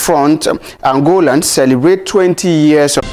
front, Angolans celebrate 20 years of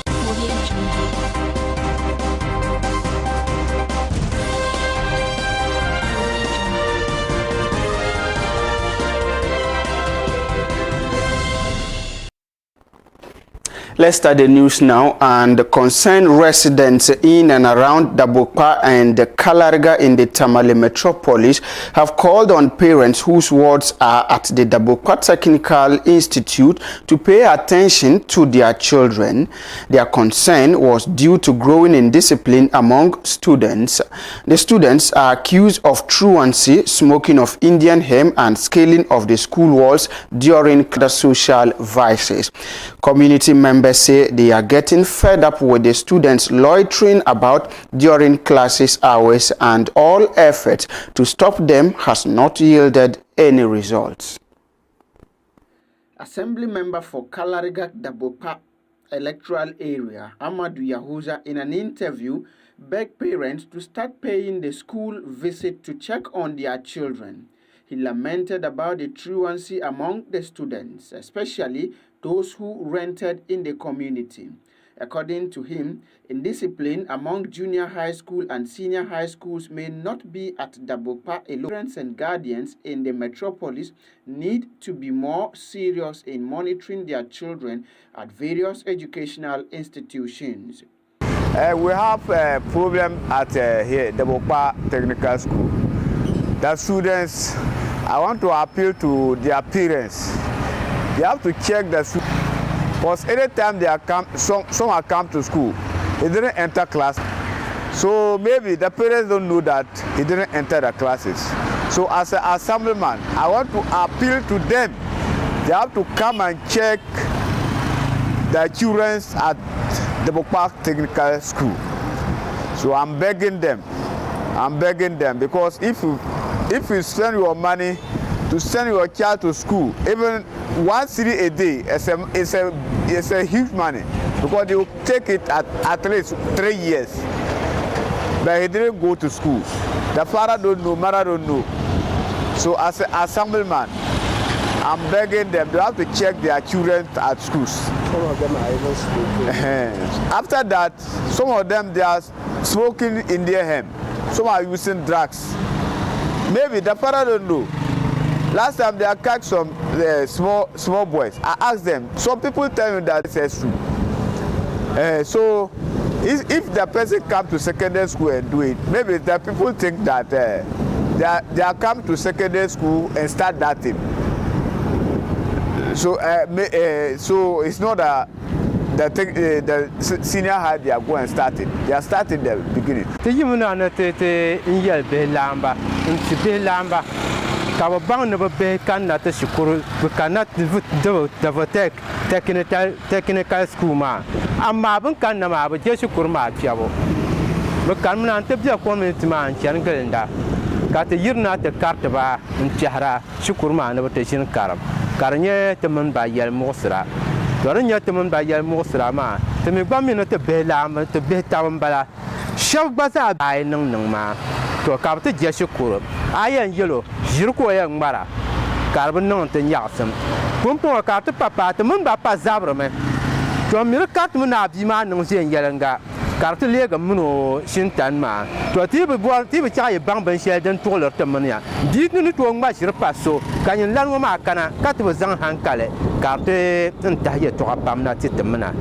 Let's start the news now. And concerned residents in and around Dabokpa and Kalariga in the Tamale metropolis have called on parents whose wards are at the Dabokpa Technical Institute to pay attention to their children. Their concern was due to growing indiscipline among students. The students are accused of truancy, smoking of Indian hemp, and scaling of the school walls during the social vices. Community members say they are getting fed up with the students loitering about during classes hours, and all efforts to stop them has not yielded any results. Assembly member for Kalariga Dabokpa electoral area, Amadou Yahuza, in an interview begged parents to start paying the school visit to check on their children. He lamented about the truancy among the students, especially those who rented in the community. According to him, indiscipline among junior high school and senior high schools may not be at Dabokpa alone. Parents and guardians in the metropolis need to be more serious in monitoring their children at various educational institutions. We have a problem at here, Dabokpa Technical School. The students, I want to appeal to their parents. They have to check the school. Because anytime they are some are come to school, they didn't enter class. So maybe the parents don't know that he didn't enter the classes. So as an assemblyman, I want to appeal to them. They have to come and check the children at the Dabokpa Technical School. So I'm begging them because if you spend your money to send your child to school, even 1 city a day is a huge money, because they will take it at least 3 years. But he didn't go to school. The father don't know, mother don't know. So as an assemblyman, I'm begging them, they have to check their children at schools. Some of them are even smoking. After that, some of them, they are smoking Indian hemp. Some are using drugs. Maybe the father don't know. Last time they attacked some small boys. I asked them. Some people tell me that it's true. So if the person come to secondary school and do it, maybe the people think that they are come to secondary school and start that thing. So so it's not the senior high they are going and starting. They are starting the beginning. Kaba bang never be can not a shukuru, we cannot do the technical school ma. And Mabon can nama, but just Kurma Piabo. But come on, take the community man, Changalenda. Got a year not the Cartaba and Chahara, Shukurma, never taking Karam. Karanye Taman by Yel Mosra. Doranya Taman by Yel Mosra ma. To me, Bammy not a belam, to be town bala. Shove bazaar by no ma. To a captain Jeshukur. I am yellow, Jirko young Mara. Carbon non ten yasum. Pumpo a carta papa, the moon papa Zabraman. To a miracat munabima no sin yelanga. Carta lega muno shintanma. To a tibble child bamban shed and taller Tamania. Didn't to much repasso. Can you learn Makana? Cat was on Hankale. Carte and Taya to a bamna titamana.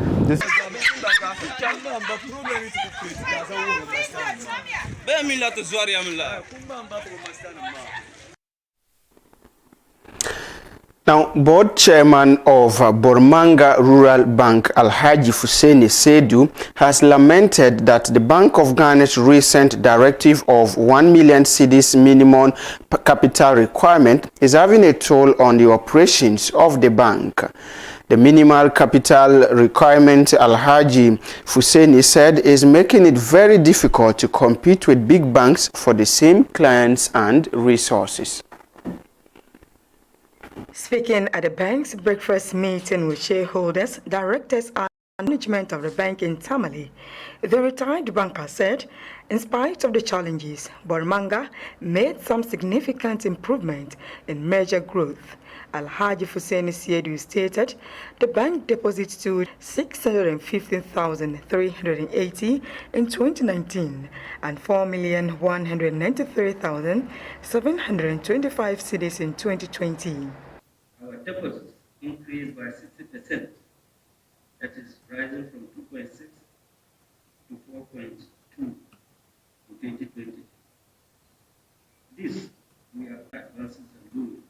Now, board chairman of Bormanga Rural Bank, Alhaji Fuseni Sedu, has lamented that the Bank of Ghana's recent directive of 1 million cedis minimum capital requirement is having a toll on the operations of the bank. The minimal capital requirement, Alhaji Fuseni said, is making it very difficult to compete with big banks for the same clients and resources. Speaking at the bank's breakfast meeting with shareholders, directors and management of the bank in Tamale, the retired banker said, in spite of the challenges, Bormanga made some significant improvement in major growth Alhaji Fuseni Siedu stated the bank deposit stood 615,380 in 2019 and 4,193,725 cedis in 2020. Our deposits increased by 60%, that is rising from 2.6 to 4.2 in 2020. This we have advances and good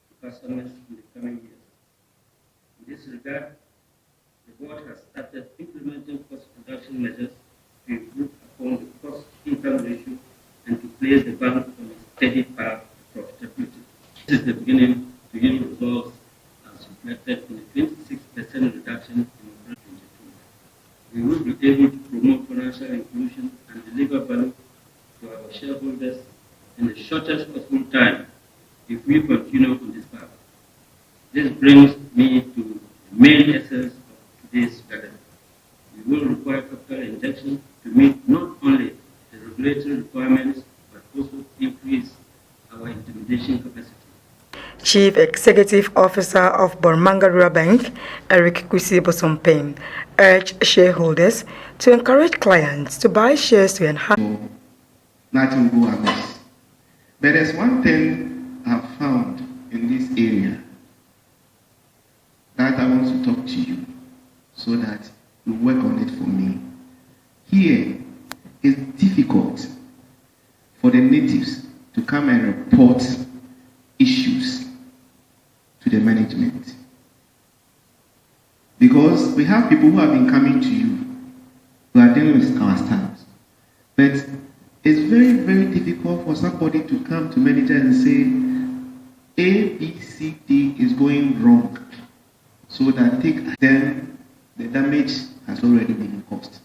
to customers in the coming years. In this regard, the board has started implementing cost reduction measures to improve upon the cost-income ratio and to place the bank on a steady path of profitability. This is the beginning to yield results as reflected in a 26% reduction in 2022. We will be able to promote financial inclusion and deliver value to our shareholders in the shortest possible time if we continue on this path. This brings me to the main essence of today's gathering. We will require capital injection to meet not only the regulatory requirements but also increase our intimidation capacity. Chief Executive Officer of Bormanga Rural Bank, Eric Kwesi Bosompeng, urged shareholders to encourage clients to buy shares to enhance. Nothing go amiss. But there's one thing I've found in this area that I want to talk to you so that you work on it for me. Here, it's difficult for the natives to come and report issues to the management. Because we have people who have been coming to you who are dealing with our staff. But it's very, very difficult for somebody to come to manager and say, A, B, C, D is going wrong. So that then the damage has already been caused.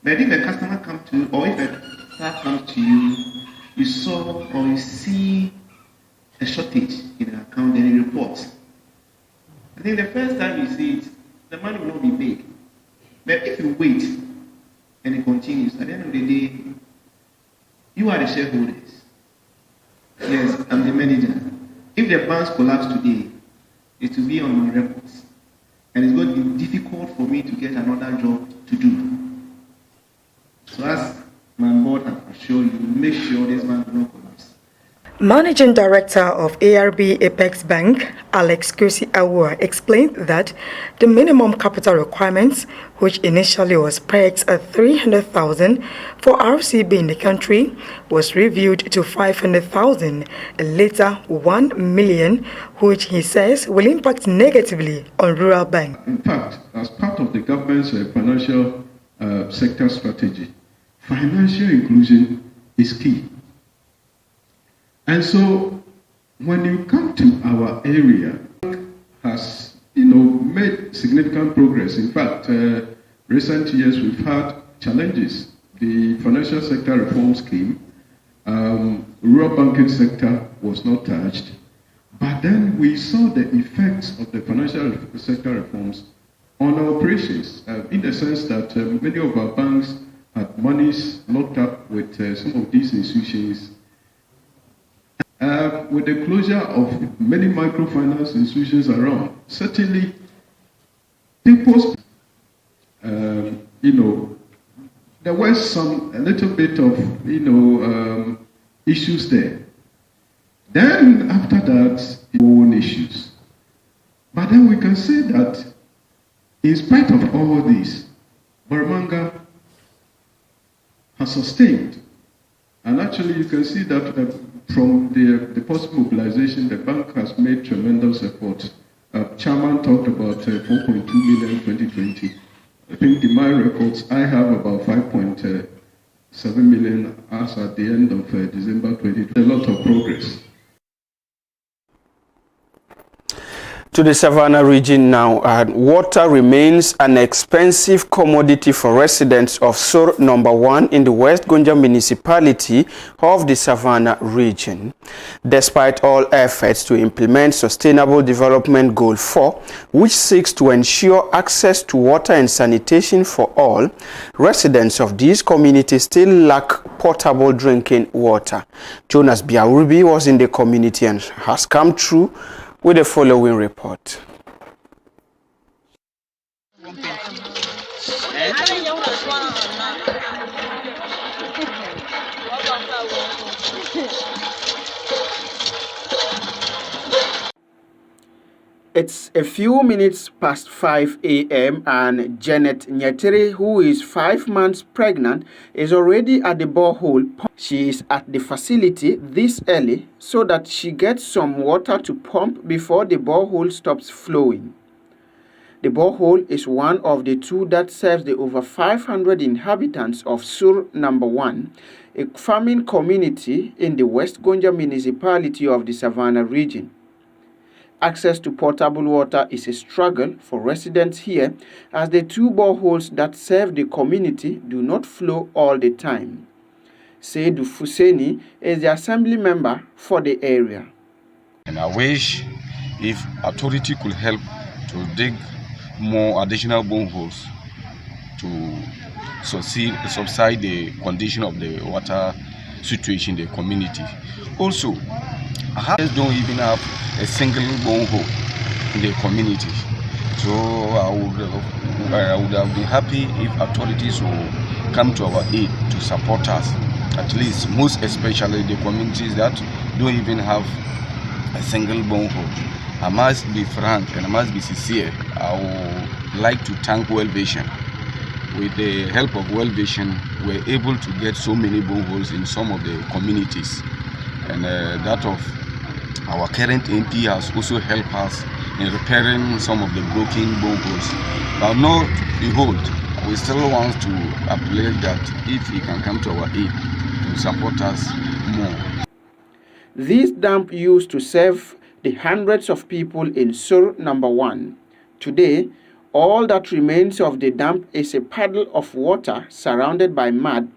But if a customer comes to you, or if a staff comes to you, you saw or you see a shortage in an account, then you report. I think the first time you see it, the money will not be paid. But if you wait and it continues, at the end of the day, you are the shareholders. Yes, I'm the manager. If the banks collapse today, it will be on my records. And it's going to be difficult for me to get another job to do. So as my board has assured you, make sure this bank will not collapse. Managing Director of ARB Apex Bank, Alex Kwesi Awuah, explained that the minimum capital requirements, which initially was pegged at 300,000 for RCB in the country, was reviewed to 500,000 and later 1 million, which he says will impact negatively on rural banks. In fact, as part of the government's financial sector strategy, financial inclusion is key. And so, when you come to our area, has made significant progress. In fact, recent years we've had challenges. The financial sector reform scheme, rural banking sector was not touched, but then we saw the effects of the financial sector reforms on our operations, in the sense that many of our banks had monies locked up with some of these institutions. With the closure of many microfinance institutions around, certainly people's, there was a little bit of, issues there. Then after that, own issues. But then we can say that in spite of all this, Bormanga has sustained. And actually you can see that from the post-mobilization, the bank has made tremendous efforts. Chairman talked about 4.2 million in 2020. I think in my records, I have about 5.7 million as at the end of December 2020. A lot of progress. To the Savannah region now, water remains an expensive commodity for residents of Sur number 1 in the West Gonja municipality of the Savannah region. Despite all efforts to implement Sustainable Development Goal 4, which seeks to ensure access to water and sanitation for all, residents of these communities still lack potable drinking water. Jonas Biaurubi was in the community and has come through with the following report. It's a few minutes past 5 a.m. and Janet Nyetiri, who is 5 months pregnant, is already at the borehole. She is at the facility this early so that she gets some water to pump before the borehole stops flowing. The borehole is one of the two that serves the over 500 inhabitants of Sur Number 1, a farming community in the West Gonja municipality of the Savannah region. Access to potable water is a struggle for residents here, as the two boreholes that serve the community do not flow all the time. Seydou Fuseni is the assembly member for the area. And I wish if authority could help to dig more additional boreholes to subside the condition of the water situation in the community. Also, Ahas don't even have a single borehole in the community. So I would have been happy if authorities will come to our aid to support us, at least most especially the communities that don't even have a single borehole. I must be frank and I must be sincere. I would like to thank World Vision. With the help of World Vision, we're able to get so many boreholes in some of the communities. And that of our current MP has also helped us in repairing some of the broken boreholes. But now, behold, we still want to appeal that if he can come to our aid to support us more. This dam used to serve the hundreds of people in Sur Number 1. Today, all that remains of the dam is a puddle of water surrounded by mud,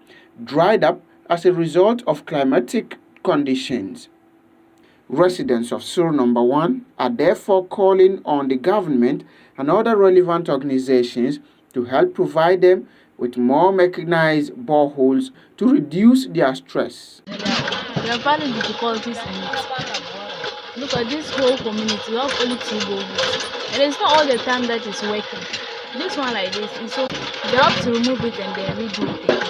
dried up as a result of climatic conditions. Residents of Sur Number 1 are therefore calling on the government and other relevant organizations to help provide them with more mechanized boreholes to reduce their stress. There are finding difficulties in it. Look at this whole community, we have only 2 boreholes. And it's not all the time that it's working. This one like this, is so they have to remove it and then redo it again.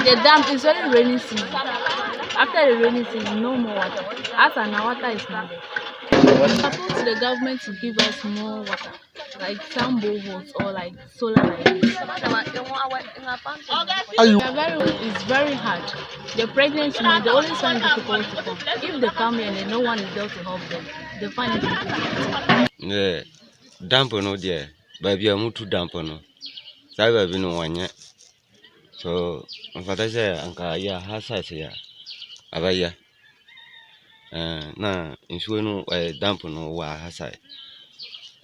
The dam is very rainy season. After the rainy season, no more water. As and now, water is not there. We support the government to give us more water, like some boreholes or like solar like this. It's very hard. The pregnant women, they always find it difficult to come. If they come here and no one is there to help them, they find it difficult. Yeah, damper no there, baby, I'm too damper no. So I've been one yet. So, what I say, Uncle, yeah, has I say, Abaya. Na insueno dampo no wa hasa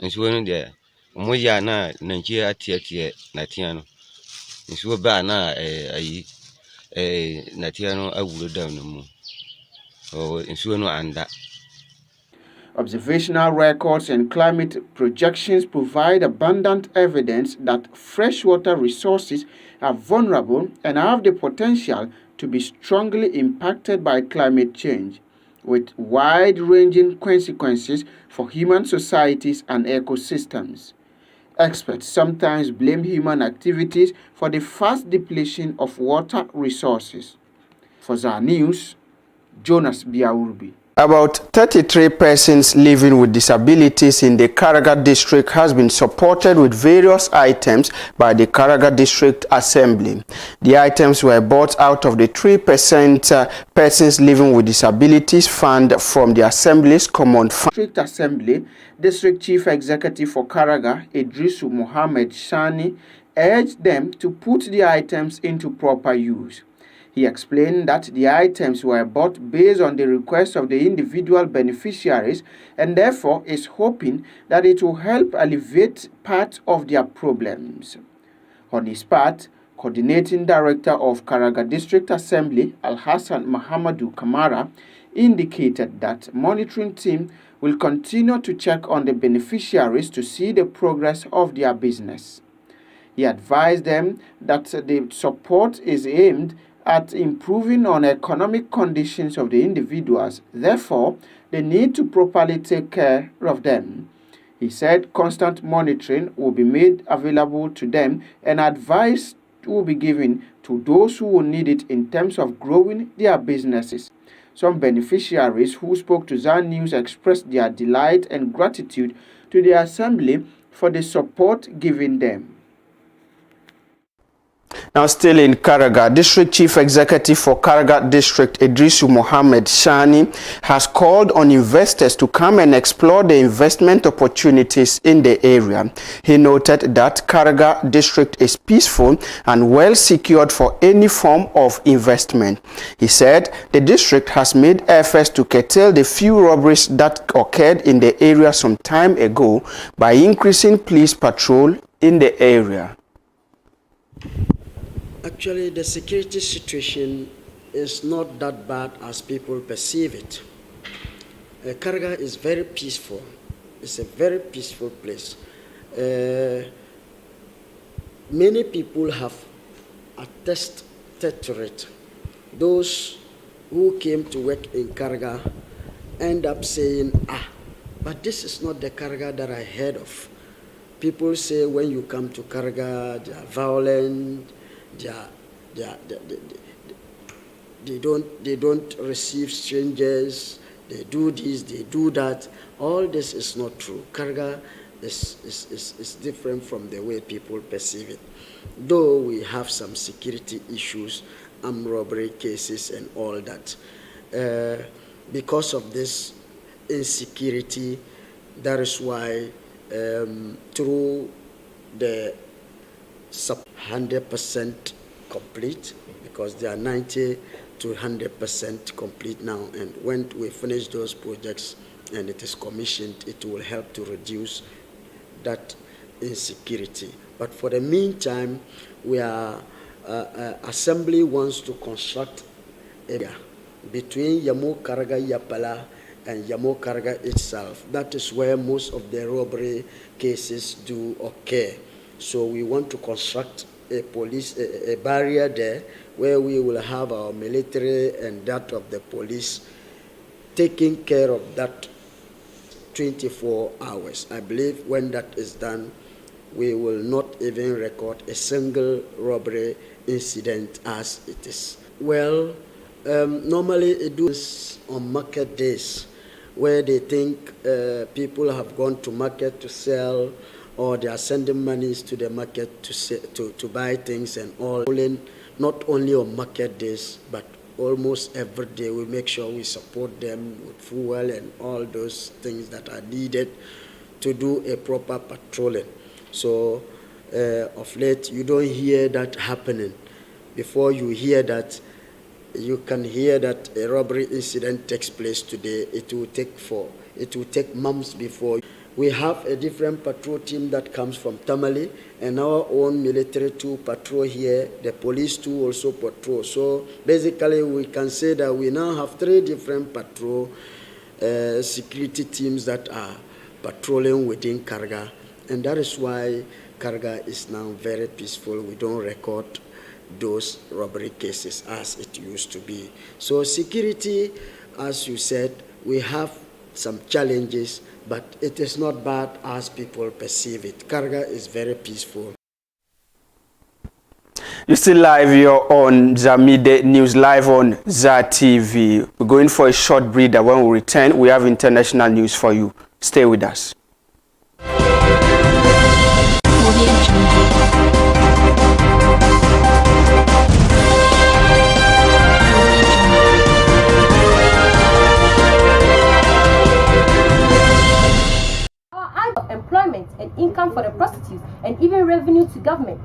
insueno de omoya na Nigeria atiatie na tia no insuo ba na ayi na tia no awuro down no mu o insueno anda. Observational records and climate projections provide abundant evidence that freshwater resources are vulnerable and have the potential to be strongly impacted by climate change, with wide-ranging consequences for human societies and ecosystems. Experts sometimes blame human activities for the fast depletion of water resources. For ZAR News, Jonas Biaurbi. About 33 persons living with disabilities in the Karaga district has been supported with various items by the Karaga District Assembly. The items were bought out of the 3% persons living with disabilities fund from the Assembly's Common Fund. District Assembly District Chief Executive for Karaga, Idrisu Mohammed Shani, urged them to put the items into proper use. He explained that the items were bought based on the request of the individual beneficiaries and therefore is hoping that it will help alleviate part of their problems. On his part, Coordinating Director of Karaga District Assembly, Al-Hassan Mahamadou Kamara, indicated that monitoring team will continue to check on the beneficiaries to see the progress of their business. He advised them that the support is aimed at improving on economic conditions of the individuals. Therefore, they need to properly take care of them. He said constant monitoring will be made available to them and advice will be given to those who will need it in terms of growing their businesses. Some beneficiaries who spoke to Zan News expressed their delight and gratitude to the Assembly for the support given them. Now still in Karaga, District Chief Executive for Karaga District, Idrisu Mohammed Shani, has called on investors to come and explore the investment opportunities in the area. He noted that Karaga District is peaceful and well secured for any form of investment. He said the district has made efforts to curtail the few robberies that occurred in the area some time ago by increasing police patrol in the area. Actually, the security situation is not that bad as people perceive it. Karaga is very peaceful. It's a very peaceful place. Many people have attested to it. Those who came to work in Karaga end up saying, but this is not the Karaga that I heard of. People say when you come to Karaga, they are violent, they don't receive strangers, they do this, they do that. All this is not true. Karaga is different from the way people perceive it. Though we have some security issues, armed robbery cases and all that. Because of this insecurity, that is why through the 100% complete, because they are 90 to 100% complete now, and when we finish those projects and it is commissioned, it will help to reduce that insecurity. But for the meantime, we are Assembly wants to construct area between Yamo Karaga Yapala and Yamo Karaga itself. That is where most of the robbery cases do occur. So we want to construct a barrier there where we will have our military and that of the police taking care of that 24 hours. I believe when that is done, we will not even record a single robbery incident as it is. Well, normally it does on market days where they think people have gone to market to sell, or they are sending monies to the market to buy things and all. Not only on market days, but almost every day we make sure we support them with fuel and all those things that are needed to do a proper patrolling. So of late, you don't hear that happening. Before you hear that, you can hear that a robbery incident takes place today. It will take months before. We have a different patrol team that comes from Tamale, and our own military too patrol here. The police too also patrol. So basically, we can say that we now have 3 different patrol security teams that are patrolling within Karaga, and that is why Karaga is now very peaceful. We don't record those robbery cases as it used to be. So security, as you said, we have some challenges, but it is not bad as people perceive it. Karaga is very peaceful. You're still live here on Zamide News, live on ZA TV. We're going for a short breather. When we return, we have international news for you. Stay with us. Employment and income for the prostitutes, and even revenue to government.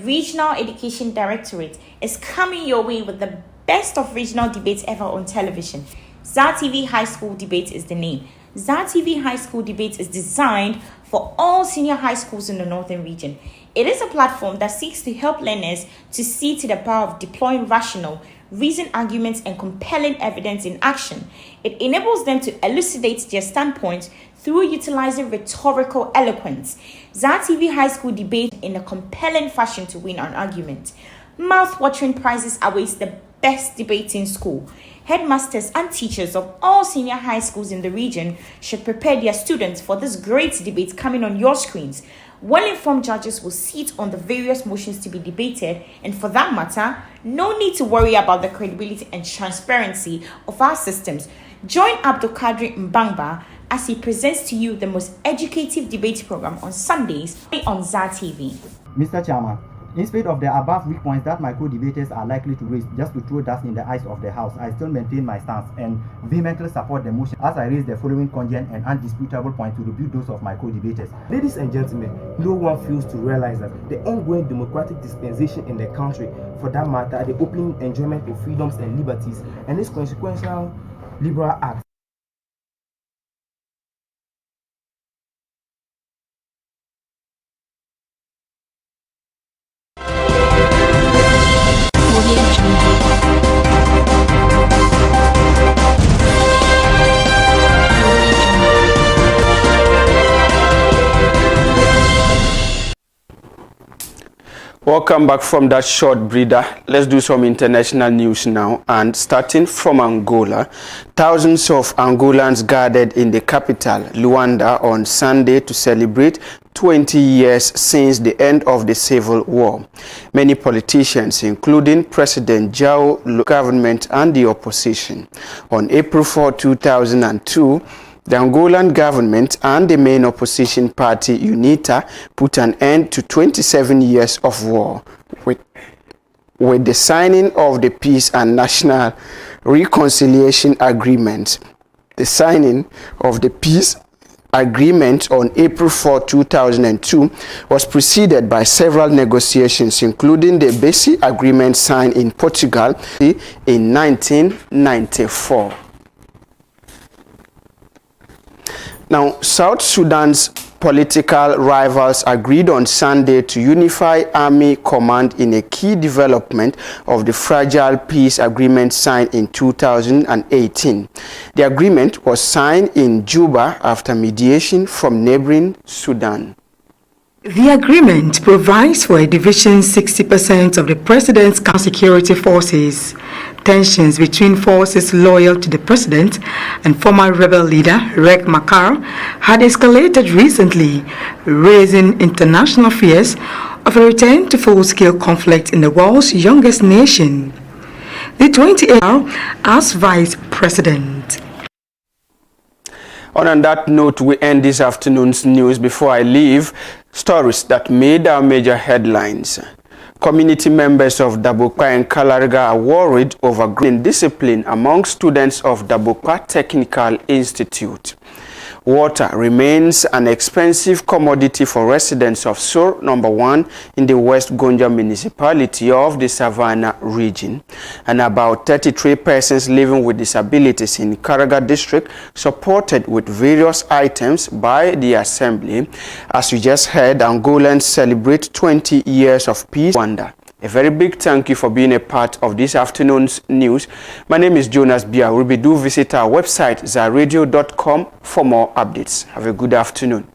Regional Education Directorate is coming your way with the best of regional debates ever on television. ZA TV High School Debate is the name. ZA TV High School Debate is designed for all senior high schools in the northern region. It is a platform that seeks to help learners to see to the power of deploying rational, reasoned arguments and compelling evidence in action. It enables them to elucidate their standpoints through utilizing rhetorical eloquence. ZA TV High School Debate in a compelling fashion to win an argument. Mouth-watering prizes awaits the best debating school. Headmasters and teachers of all senior high schools in the region should prepare their students for this great debate coming on your screens. Well-informed judges will sit on the various motions to be debated, and for that matter, no need to worry about the credibility and transparency of our systems. Join Abdul Kadri Mbangba as he presents to you the most educative debate program on Sundays on ZAR TV. Mr. Chairman, in spite of the above weak points that my co-debaters are likely to raise just to throw dust in the eyes of the House, I still maintain my stance and vehemently support the motion as I raise the following cogent and undisputable points to rebuke those of my co-debaters. Ladies and gentlemen, no one fails to realize that the ongoing democratic dispensation in the country, for that matter, the opening enjoyment of freedoms and liberties, and its consequential liberal acts, Welcome back from that short breather. Let's do some international news now. And starting from Angola, thousands of Angolans gathered in the capital, Luanda, on Sunday to celebrate 20 years since the end of the civil war. Many politicians, including President João, government and the opposition. On April 4, 2002, the Angolan government and the main opposition party, UNITA, put an end to 27 years of war with the signing of the Peace and National Reconciliation Agreement. The signing of the Peace Agreement on April 4, 2002 was preceded by several negotiations, including the Basic Agreement signed in Portugal in 1994. Now, South Sudan's political rivals agreed on Sunday to unify army command in a key development of the fragile peace agreement signed in 2018. The agreement was signed in Juba after mediation from neighboring Sudan. The agreement provides for a division 60% of the president's security forces. Tensions between forces loyal to the president and former rebel leader Riek Machar had escalated recently, raising international fears of a return to full-scale conflict in the world's youngest nation. The 28th as vice president. On that note, we end this afternoon's news. Before I leave, stories that made our major headlines. Community members of Dabokwa and Kalarga are worried over growing discipline among students of Dabokwa Technical Institute. Water remains an expensive commodity for residents of Sur No. 1 in the West Gonja municipality of the Savannah region. And about 33 persons living with disabilities in Karaga district supported with various items by the assembly. As you just heard, Angolans celebrate 20 years of peace. Rwanda. A very big thank you for being a part of this afternoon's news. My name is Jonas Bia. Do visit our website, zarradio.com, for more updates. Have a good afternoon.